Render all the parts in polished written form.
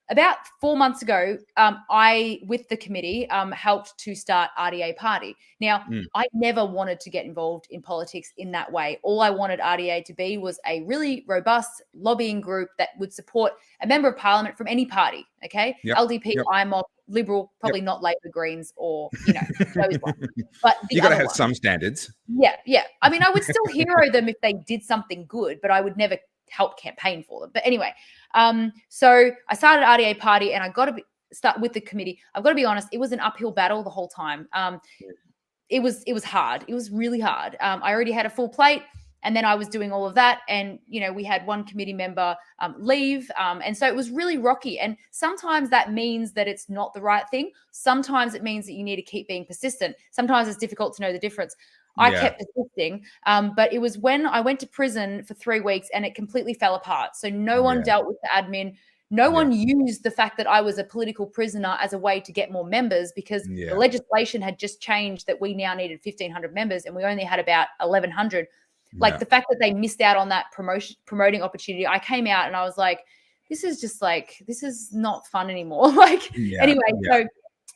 about 4 months ago, I, with the committee, helped to start RDA Party. Now, I never wanted to get involved in politics in that way. All I wanted RDA to be was a really robust lobbying group that would support a member of parliament from any party, okay? LDP, IMOP, Liberal, probably not Labor, Greens, or, those ones. But the you got to other have ones. some standards. Yeah. I mean, I would still hero them if they did something good, but I would never help campaign for them. But anyway, so I started RDA Party, and I got to start with the committee. I've got to be honest, it was an uphill battle the whole time. It was hard. It was really hard. I already had a full plate, and then I was doing all of that, and we had one committee member leave, and so it was really rocky. And sometimes that means that it's not the right thing. Sometimes it means that you need to keep being persistent. Sometimes it's difficult to know the difference. I kept persisting, but it was when I went to prison for 3 weeks and it completely fell apart. So no one dealt with the admin. No one used the fact that I was a political prisoner as a way to get more members, because the legislation had just changed that we now needed 1,500 members and we only had about 1,100. Like the fact that they missed out on that promoting opportunity, I came out and I was like, this is not fun anymore. So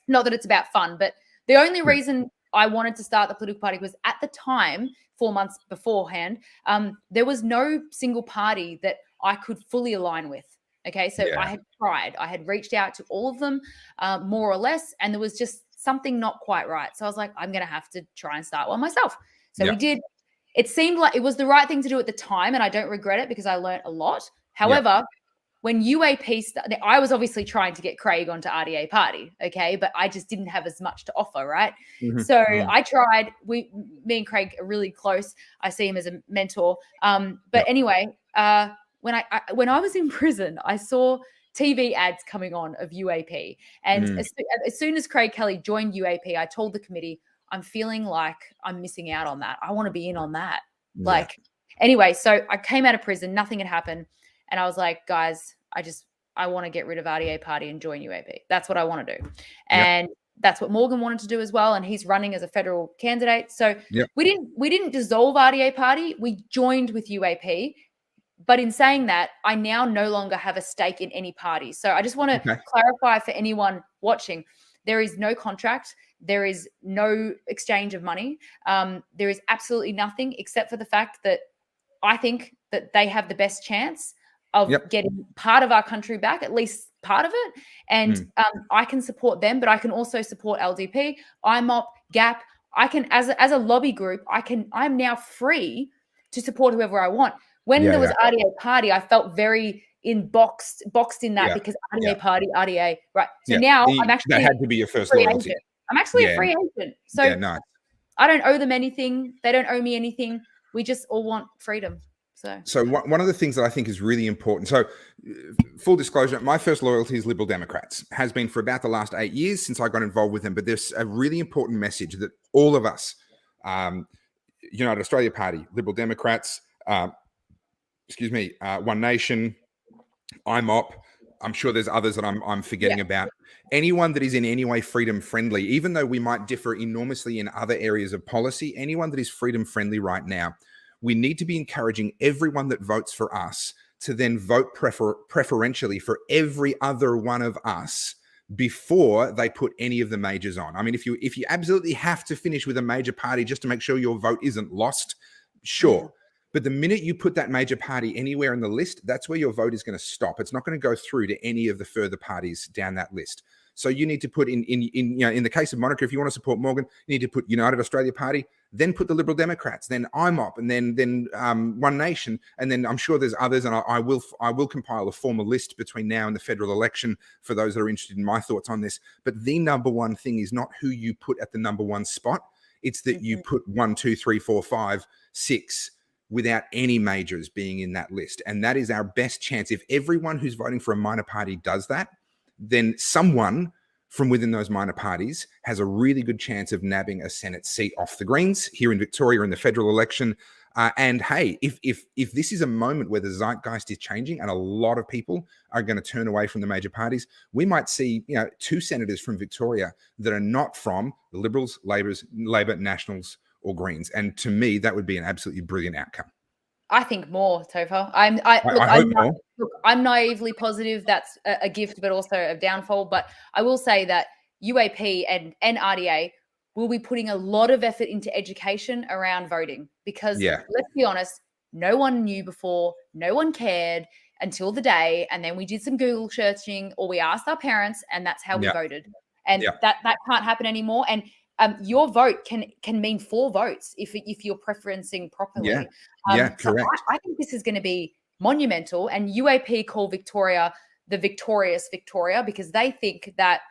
not that it's about fun, but the only reason I wanted to start the political party was at the time, 4 months beforehand, there was no single party that I could fully align with. Okay. So I had tried, I had reached out to all of them, more or less, and there was just something not quite right. So I was like, I'm going to have to try and start one myself. So we did. It seemed like it was the right thing to do at the time, and I don't regret it because I learned a lot. However, when UAP started, I was obviously trying to get Craig onto RDA Party, okay, but I just didn't have as much to offer, right? So I tried. Me and Craig are really close. I see him as a mentor. But anyway, when I was in prison, I saw TV ads coming on of UAP, and as soon as Craig Kelly joined UAP, I told the committee, I'm feeling like I'm missing out on that. I want to be in on that. Anyway, so I came out of prison, nothing had happened. And I was like, guys, I want to get rid of RDA Party and join UAP. That's what I want to do. And that's what Morgan wanted to do as well. And he's running as a federal candidate. So we didn't dissolve RDA Party. We joined with UAP. But in saying that, I now no longer have a stake in any party. So I just want to clarify for anyone watching, there is no contract. There is no exchange of money. There is absolutely nothing except for the fact that I think that they have the best chance of getting part of our country back, at least part of it. And I can support them, but I can also support LDP, IMOP, GAP. I can, as a lobby group, I'm now free to support whoever I want. When there was RDA Party, I felt very boxed in that because RDA Party, RDA, right? So now I'm actually that had to be your first loyalty. Agent. I'm actually a free agent. So nice. I don't owe them anything. They don't owe me anything. We just all want freedom. So one of the things that I think is really important. So full disclosure, my first loyalty is Liberal Democrats, has been for about the last 8 years since I got involved with them. But there's a really important message that all of us, United Australia Party, Liberal Democrats, One Nation, IMOP, I'm sure there's others that I'm forgetting about. Anyone that is in any way freedom friendly, even though we might differ enormously in other areas of policy, anyone that is freedom friendly right now, we need to be encouraging everyone that votes for us to then vote preferentially for every other one of us before they put any of the majors on. I mean, if you absolutely have to finish with a major party just to make sure your vote isn't lost, sure. But the minute you put that major party anywhere in the list, that's where your vote is going to stop. It's not going to go through to any of the further parties down that list. So you need to put in the case of Monica, if you want to support Morgan, you need to put United Australia Party, then put the Liberal Democrats, then IMOP, and then One Nation, and then I'm sure there's others, and I will compile a formal list between now and the federal election for those that are interested in my thoughts on this. But the number one thing is not who you put at the number one spot; it's that you put 1, 2, 3, 4, 5, 6 without any majors being in that list, and that is our best chance. If everyone who's voting for a minor party does that, then someone from within those minor parties has a really good chance of nabbing a Senate seat off the Greens here in Victoria in the federal election. And hey, if this is a moment where the zeitgeist is changing and a lot of people are going to turn away from the major parties, we might see 2 senators from Victoria that are not from the Liberals, Labor, Nationals, or Greens. And to me, that would be an absolutely brilliant outcome. I think more, Topher. I hope more. Look, I'm naively positive that's a gift, but also a downfall. But I will say that UAP and RDA will be putting a lot of effort into education around voting because Yeah. let's be honest, no one knew before, no one cared until the day, and then we did some Google searching or we asked our parents, and that's how we Yeah. voted. And Yeah. that can't happen anymore. And your vote can mean 4 votes if you're preferencing properly. Yeah. Yeah, So correct. I think this is going to be monumental. And UAP call Victoria the victorious Victoria because they think that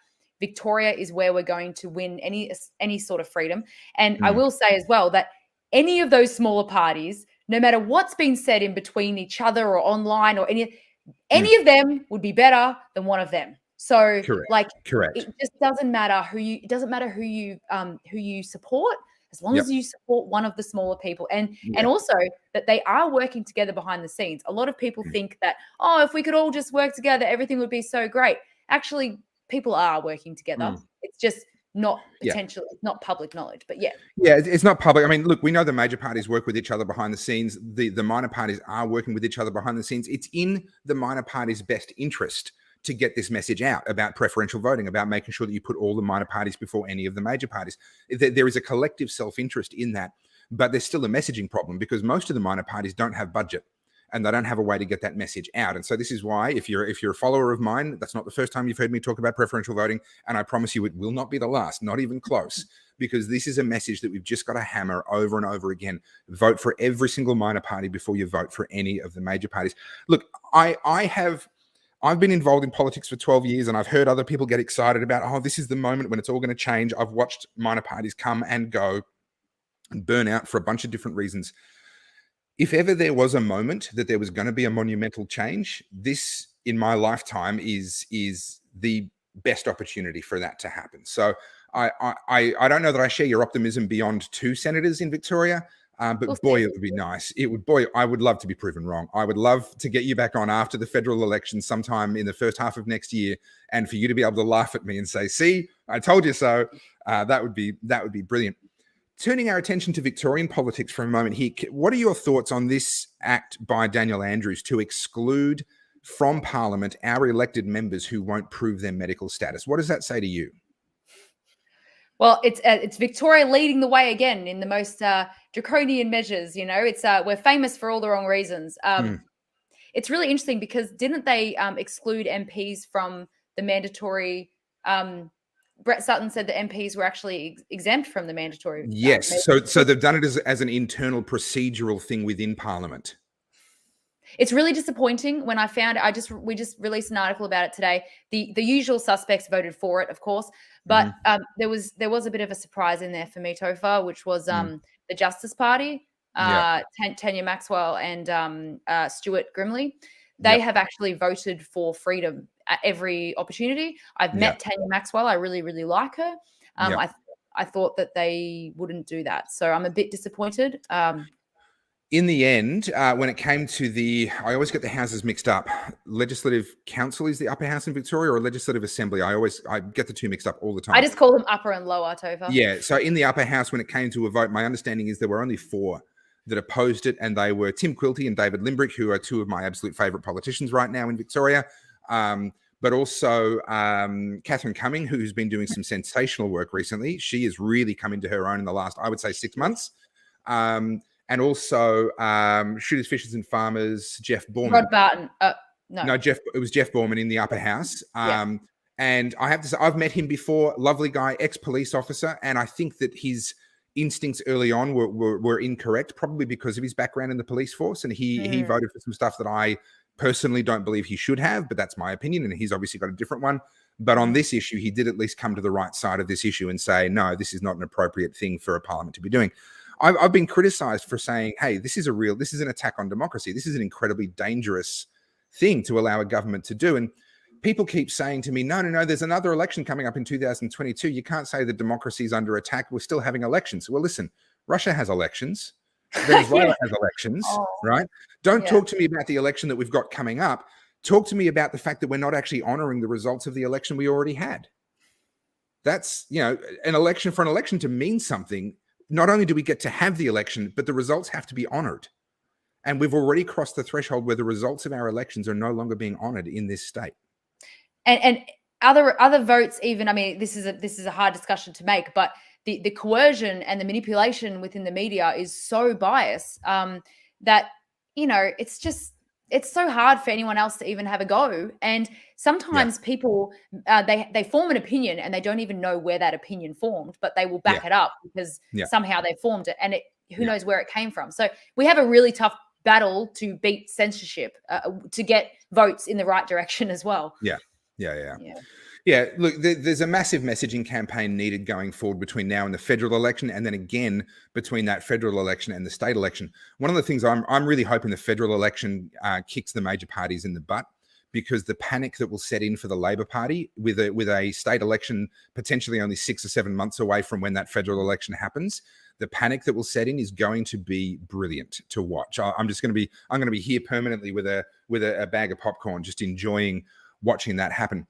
Victoria is where we're going to win any sort of freedom. And I will say as well that any of those smaller parties, no matter what's been said in between each other or online or any of them would be better than one of them. So Correct. it just doesn't matter who you support as long as you support one of the smaller people and also that they are working together behind the scenes. A lot of people think that, oh, if we could all just work together, everything would be so great. Actually, people are working together. It's just not potentially not public knowledge, but yeah, it's not public. I mean, look, we know the major parties work with each other behind the scenes. The minor parties are working with each other behind the scenes. It's in the minor parties' best interest to get this message out about preferential voting, about making sure that you put all the minor parties before any of the major parties. There is a collective self-interest in that, but there's still a messaging problem because most of the minor parties don't have budget and they don't have a way to get that message out. And so this is why, if you're a follower of mine, that's not the first time you've heard me talk about preferential voting, and I promise you it will not be the last, not even close, because this is a message that we've just got to hammer over and over again. Vote for every single minor party before you vote for any of the major parties. Look, I've been involved in politics for 12 years and I've heard other people get excited about, oh, this is the moment when it's all going to change. I've watched minor parties come and go and burn out for a bunch of different reasons. If ever there was a moment that there was going to be a monumental change, this in my lifetime is the best opportunity for that to happen. So I don't know that I share your optimism beyond 2 senators in Victoria. But boy, it would be nice. I would love to be proven wrong. I would love to get you back on after the federal election sometime in the first half of next year, and for you to be able to laugh at me and say, "See, I told you so." That would be brilliant. Turning our attention to Victorian politics for a moment here, what are your thoughts on this act by Daniel Andrews to exclude from Parliament our elected members who won't prove their medical status? What does that say to you? Well, it's Victoria leading the way again in the most draconian measures. You know, we're famous for all the wrong reasons. It's really interesting because didn't they exclude MPs from the mandatory? Brett Sutton said that MPs were actually exempt from the mandatory. Yes, so they've done it as an internal procedural thing within Parliament. It's really disappointing when I found it. We just released an article about it today. The usual suspects voted for it, of course, but there was a bit of a surprise in there for me, Topher, which was the Justice Party, Tanya Maxwell and Stuart Grimley. They have actually voted for freedom at every opportunity. I've met Tanya Maxwell. I really, really like her. I thought that they wouldn't do that, so I'm a bit disappointed. In the end, when it came to I always get the houses mixed up. Legislative Council is the upper house in Victoria, or Legislative Assembly. I get the two mixed up all the time. I just call them upper and lower, Topher. Yeah. So in the upper house, when it came to a vote, my understanding is there were only 4 that opposed it, and they were Tim Quilty and David Limbrick, who are 2 of my absolute favourite politicians right now in Victoria. But also Catherine Cumming, who's been doing some sensational work recently. She has really come into her own in the last, I would say, 6 months. And also Shooters, Fishers and Farmers, Jeff Borman. Rod Barton. No, it was Jeff Borman in the upper house. And I have to say, I've met him before. Lovely guy, ex-police officer. And I think that his instincts early on were incorrect, probably because of his background in the police force. And he voted for some stuff that I personally don't believe he should have, but that's my opinion. And he's obviously got a different one. But on this issue, he did at least come to the right side of this issue and say, no, this is not an appropriate thing for a parliament to be doing. I've been criticized for saying, hey, this is an attack on democracy. This is an incredibly dangerous thing to allow a government to do. And people keep saying to me, no, there's another election coming up in 2022. You can't say that democracy is under attack. We're still having elections. Well, listen, Russia has elections. Venezuela has elections, right? Don't talk to me about the election that we've got coming up. Talk to me about the fact that we're not actually honoring the results of the election we already had. That's, an election, for an election to mean something, not only do we get to have the election, but the results have to be honored. And we've already crossed the threshold where the results of our elections are no longer being honored in this state. And other votes, even, I mean, this is a hard discussion to make, but the coercion and the manipulation within the media is so biased that, you know, it's so hard for anyone else to even have a go. And sometimes people, they form an opinion and they don't even know where that opinion formed, but they will back it up because somehow they formed it, and who knows where it came from. So we have a really tough battle to beat censorship, to get votes in the right direction as well. Yeah, look, there's a massive messaging campaign needed going forward between now and the federal election, and then again between that federal election and the state election. One of the things I'm really hoping the federal election kicks the major parties in the butt, because the panic that will set in for the Labor Party with a state election potentially only 6 or 7 months away from when that federal election happens, the panic that will set in is going to be brilliant to watch. I'm going to be here permanently with a bag of popcorn, just enjoying watching that happen.